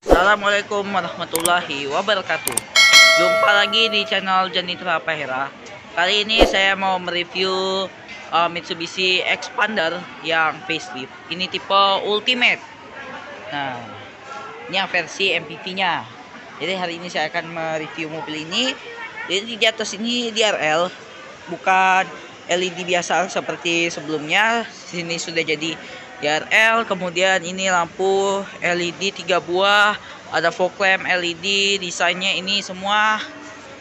Assalamualaikum warahmatullahi wabarakatuh. Jumpa lagi di channel Janitra Pahera. Kali ini saya mau mereview Mitsubishi Expander yang facelift. Ini tipe Ultimate. Nah, ini yang versi MPV-nya. Jadi hari ini saya akan mereview mobil ini. Jadi di atas ini DRL, bukan LED biasa seperti sebelumnya. Sini sudah jadi DRL, kemudian ini lampu LED 3 buah, ada fog lamp LED, desainnya ini semua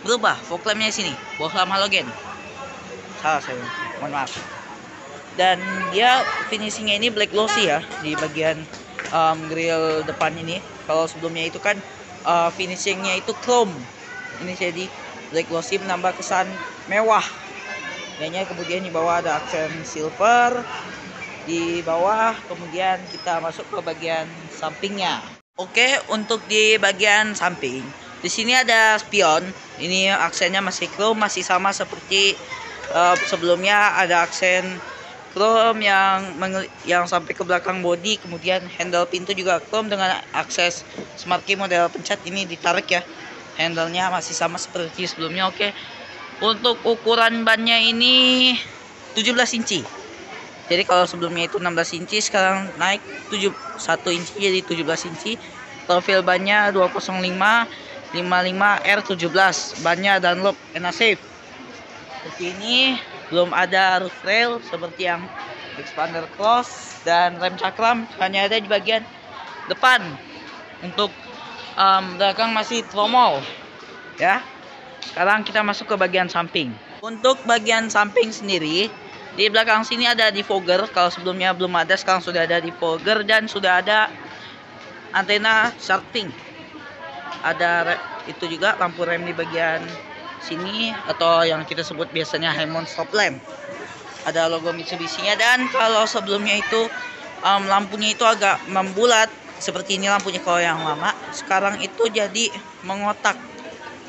berubah. Fog lampnya sini, bohlam halogen. Salah saya, mohon maaf. Dan dia finishingnya ini black glossy ya di bagian grill depan ini. Kalau sebelumnya itu kan finishingnya itu chrome, ini jadi black glossy menambah kesan mewah. Kemudian di bawah ada aksen silver di bawah, kemudian kita masuk ke bagian sampingnya. Oke, untuk di bagian samping di sini ada spion. Ini aksennya masih chrome, masih sama seperti sebelumnya. Ada aksen chrome yang sampai ke belakang bodi, kemudian handle pintu juga chrome dengan akses smart key model pencet ini ditarik ya. Handle-nya masih sama seperti sebelumnya. Oke. Untuk ukuran bannya ini 17 inci. Jadi kalau sebelumnya itu 16 inci, sekarang naik 1 inci jadi 17 inci. Profil bannya 205 55R17. Bannya Dunlop Enasafe. Seperti ini, belum ada roof rail seperti yang Expander Cross, dan rem cakram hanya ada di bagian depan. Untuk belakang masih tromol ya. Sekarang kita masuk ke bagian samping. Untuk bagian samping sendiri, di belakang sini ada defogger. Kalau sebelumnya belum ada, sekarang sudah ada defogger dan sudah ada antena sharking. Ada itu juga lampu rem di bagian sini atau yang kita sebut biasanya Hammond stop lamp. Ada logo Mitsubishi-nya, dan kalau sebelumnya itu lampunya itu agak membulat seperti ini lampunya kalau yang lama. Sekarang itu jadi mengotak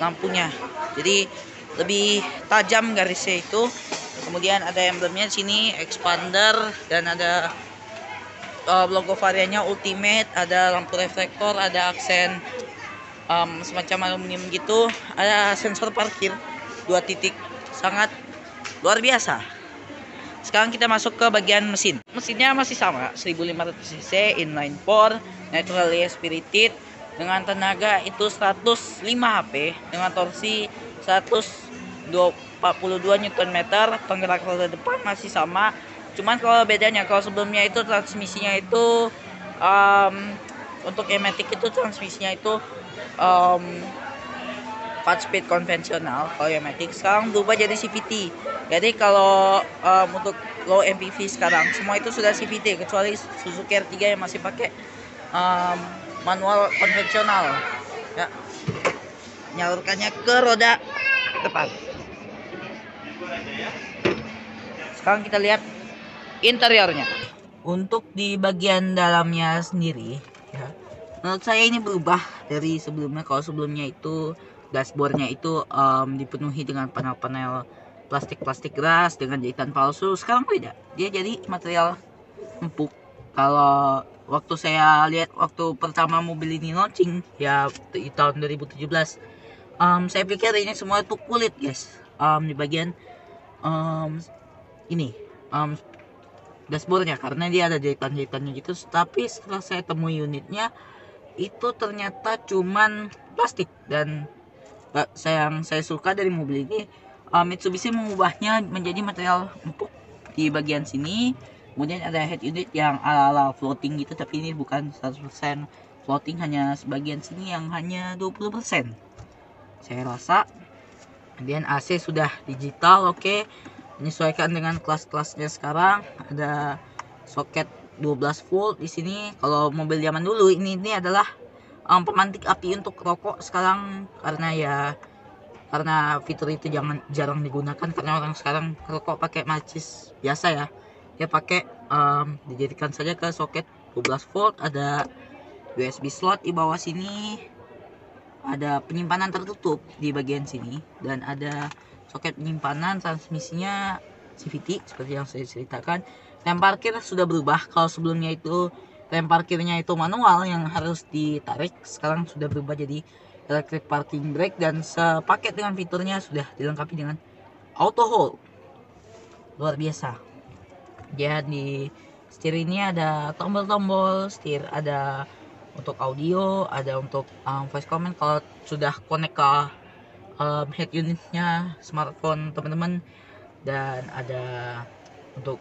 lampunya. Jadi lebih tajam garisnya itu. Kemudian ada emblemnya di sini Expander, dan ada logo variannya Ultimate, ada lampu reflektor, ada aksen semacam aluminium gitu, ada sensor parkir 2 titik, sangat luar biasa. Sekarang kita masuk ke bagian mesin. Mesinnya masih sama, 1500 cc, inline 4, naturally aspirated, dengan tenaga itu 105 HP, dengan torsi 142 Nm. Penggerak roda depan masih sama, cuman kalau bedanya, kalau sebelumnya itu transmisinya itu untuk E-Matic itu transmisinya itu 4 speed konvensional. Kalau E-Matic sekarang berubah jadi CVT. Jadi kalau untuk low MPV sekarang semua itu sudah CVT, kecuali Suzuki R3 yang masih pakai manual konvensional ya, menyalurkannya ke roda depan. Sekarang kita lihat interiornya. Untuk di bagian dalamnya sendiri ya, menurut saya ini berubah dari sebelumnya. Kalau sebelumnya itu dashboardnya itu dipenuhi dengan panel-panel plastik keras dengan jahitan palsu, sekarang beda, dia jadi material empuk. Kalau waktu saya lihat waktu pertama mobil ini launching ya di tahun 2017, saya pikir ini semua itu kulit guys. Di bagian ini dashboardnya, karena dia ada jahitan-jahitannya gitu. Tapi setelah saya temui unitnya, itu ternyata cuman plastik. Dan yang saya suka dari mobil ini, Mitsubishi mengubahnya menjadi material empuk di bagian sini. Kemudian ada head unit yang ala-ala floating gitu, tapi ini bukan 100% floating, hanya sebagian sini yang hanya 20% saya rasa. Kemudian AC sudah digital, oke, menyesuaikan dengan kelas-kelasnya sekarang. Ada soket 12 volt di sini. Kalau mobil zaman dulu ini adalah pemantik api untuk rokok. Sekarang karena fitur itu jarang digunakan, karena orang sekarang rokok pakai macis biasa ya. Dia pakai dijadikan saja ke soket 12 volt. Ada USB slot di bawah sini, ada penyimpanan tertutup di bagian sini, dan ada soket penyimpanan. Transmisinya CVT seperti yang saya ceritakan. Rem parkir sudah berubah. Kalau sebelumnya itu rem parkirnya itu manual yang harus ditarik, sekarang sudah berubah jadi electric parking brake, dan sepaket dengan fiturnya sudah dilengkapi dengan auto hold. Luar biasa. Dia di setir ini ada tombol-tombol setir, ada untuk audio, ada untuk voice command kalau sudah connect ke head unitnya smartphone teman-teman, dan ada untuk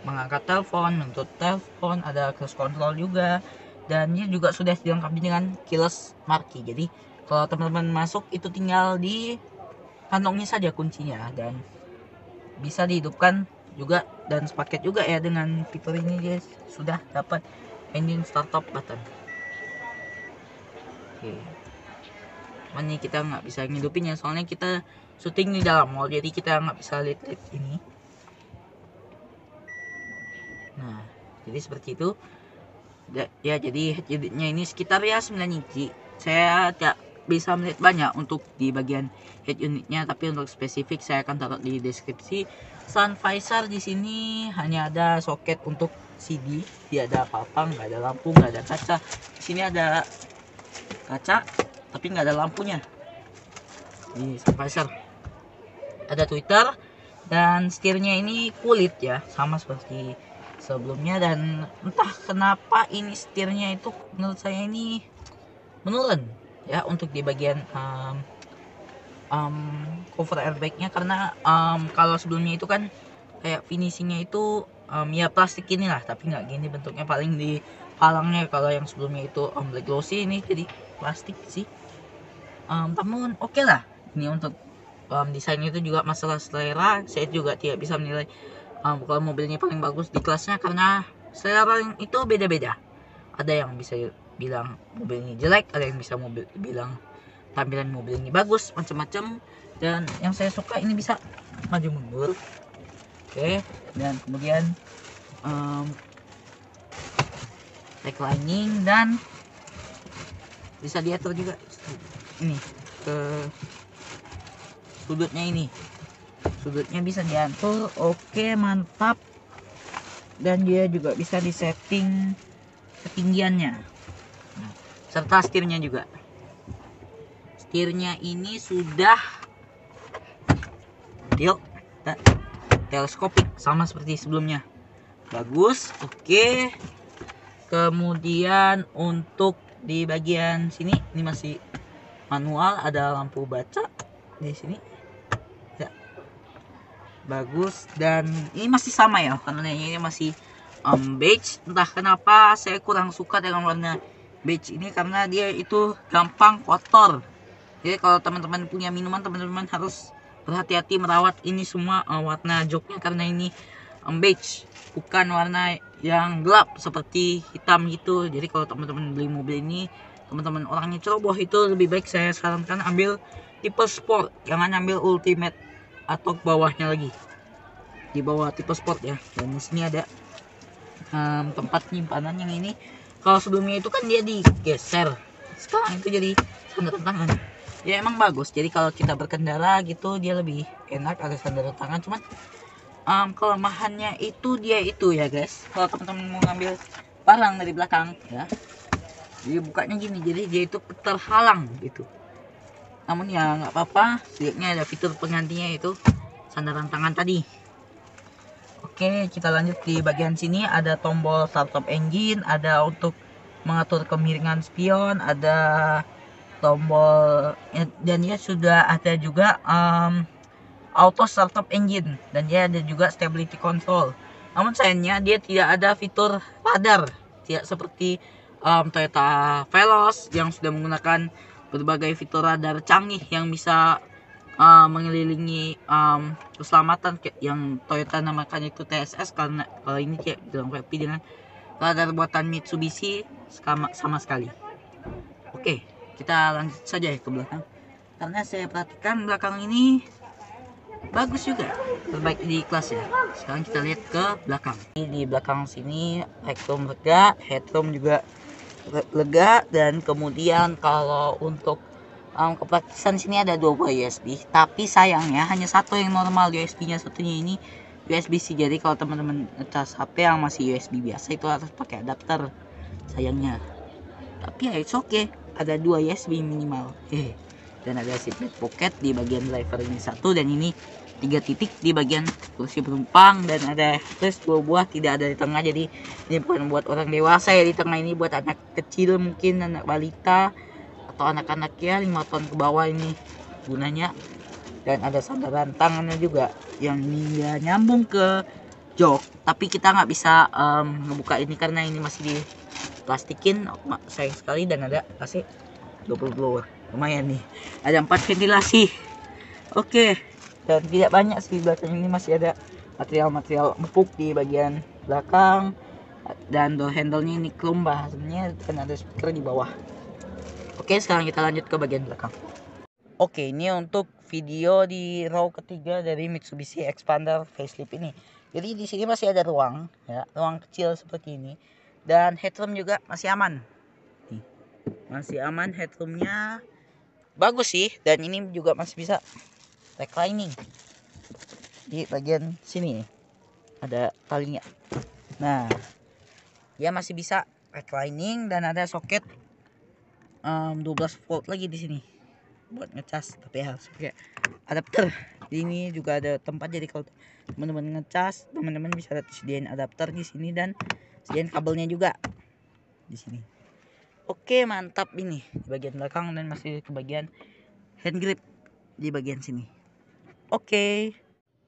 mengangkat telepon, menutup telepon, ada cruise control juga, dan ini juga sudah dilengkapi dengan keyless marquee. Jadi kalau teman-teman masuk itu tinggal di kantongnya saja kuncinya, dan bisa dihidupkan juga, dan sepaket juga ya dengan fitur ini guys, sudah dapat engine startup button. Oke. Ini kita nggak bisa ngidupinnya soalnya kita syuting di dalam mall, jadi kita nggak bisa lihat ini. Nah, jadi seperti itu ya. Jadi head unitnya ini sekitar ya 9 inci. Saya tidak bisa melihat banyak untuk di bagian head unitnya, tapi untuk spesifik saya akan taruh di deskripsi. Sun visor di sini hanya ada soket untuk CD, tidak ada apa-apa, nggak ada lampu, nggak ada kaca. Di sini ada kaca tapi nggak ada lampunya di sun visor. Ada tweeter, dan setirnya ini kulit ya, sama seperti sebelumnya, dan entah kenapa ini setirnya itu menurut saya ini menurun ya untuk di bagian cover airbagnya, karena kalau sebelumnya itu kan kayak finishingnya itu ya plastik inilah, tapi nggak gini bentuknya, paling di palangnya. Kalau yang sebelumnya itu black glossy, ini jadi plastik sih. Namun oke lah, ini untuk desainnya itu juga masalah selera. Saya juga tidak bisa menilai kalau mobilnya paling bagus di kelasnya, karena selera itu beda-beda. Ada yang bisa bilang mobil ini jelek, ada yang bisa bilang tampilan mobil ini bagus, macam-macam. Dan yang saya suka ini bisa maju mundur. Oke, dan kemudian reclining, dan bisa diatur juga ini ke sudutnya, sudutnya bisa diatur. Oke, mantap. Dan dia juga bisa disetting ketinggiannya, serta setirnya juga. Setirnya ini sudah teleskopik sama seperti sebelumnya, bagus. Oke, kemudian untuk di bagian sini ini masih manual, ada lampu baca di sini ya, bagus. Dan ini masih sama ya, warnanya ini masih beige. Entah kenapa saya kurang suka dengan warna beige ini, karena dia itu gampang kotor. Jadi kalau teman-teman punya minuman, teman-teman harus berhati-hati merawat ini semua warna joknya, karena ini beige, bukan warna yang gelap seperti hitam gitu. Jadi kalau teman-teman beli mobil ini, teman-teman orangnya ceroboh, itu lebih baik saya sarankan ambil tipe sport, jangan ambil ultimate atau bawahnya lagi, di bawah tipe sport ya. Dan di sini ada tempat penyimpanan. Yang ini kalau sebelumnya itu kan dia digeser, sekarang itu jadi sandal tangan. Ya emang bagus, jadi kalau kita berkendara gitu dia lebih enak, ada sandal tangan. Cuman kelemahannya itu dia itu ya guys, kalau teman-teman mau ngambil barang dari belakang ya, jadi bukanya gini, jadi dia itu terhalang gitu. Namun ya nggak apa-apa, setidaknya ada fitur penggantinya, itu sandaran tangan tadi. Oke, kita lanjut di bagian sini. Ada tombol startup engine, ada untuk mengatur kemiringan spion, ada tombol dan dia sudah ada juga auto startup engine, dan dia ada juga stability control. Namun sayangnya dia tidak ada fitur radar, tidak seperti Toyota Veloz yang sudah menggunakan berbagai fitur radar canggih yang bisa mengelilingi keselamatan, yang Toyota namakan itu TSS, karena kalau ini tidak dilengkapi dengan radar buatan Mitsubishi sama sekali. Oke, kita lanjut saja ya ke belakang, karena saya perhatikan belakang ini bagus juga, terbaik di kelas ya. Sekarang kita lihat ke belakang. Di belakang sini legroom lega, headroom juga lega, dan kemudian kalau untuk kepraktisan sini ada 2 buah USB, tapi sayangnya hanya satu yang normal USB-nya, satunya ini USB-C. Jadi kalau teman-teman ngecas HP yang masih USB biasa itu harus pakai adapter sayangnya. Tapi ya it's okay, ada 2 USB minimal. Dan ada seatbelt pocket di bagian driver ini satu, dan ini 3 titik di bagian kursi penumpang, dan ada plus 2 buah tidak ada di tengah. Jadi ini bukan buat orang dewasa ya, di tengah ini buat anak kecil, mungkin anak balita atau anak-anak ya 5 tahun ke bawah ini gunanya. Dan ada sandaran tangannya juga yang ini ya nyambung ke jok, tapi kita nggak bisa ngebuka ini karena ini masih di plastikin, sayang sekali. Dan ada AC 20 blower, lumayan nih, ada 4 ventilasi. Oke, dan tidak banyak sih, belakang ini masih ada material-material empuk di bagian belakang, dan door handle-nya ini chrome bahannya, dan ada speaker di bawah. Oke, sekarang kita lanjut ke bagian belakang. Oke, ini untuk video di row ketiga dari Mitsubishi Expander facelift ini. Jadi di sini masih ada ruang, ya, ruang kecil seperti ini, dan headroom juga masih aman. Nih, masih aman, headroomnya bagus sih, dan ini juga masih bisa reclining. Di bagian sini ada talinya. Nah, dia masih bisa reclining, dan ada soket 12 volt lagi di sini buat ngecas, tapi harus pakai adapter. Di ini juga ada tempat, jadi kalau teman-teman ngecas, teman-teman bisa sediain adapter di sini, dan sediain kabelnya juga di sini. Oke, mantap ini di bagian belakang, dan masih ke bagian hand grip di bagian sini. Oke.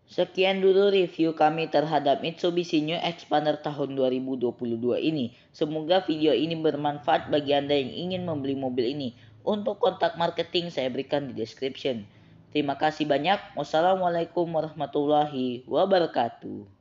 Sekian dulu review kami terhadap Mitsubishi New Expander tahun 2022 ini. Semoga video ini bermanfaat bagi Anda yang ingin membeli mobil ini. Untuk kontak marketing saya berikan di description. Terima kasih banyak. Wassalamualaikum warahmatullahi wabarakatuh.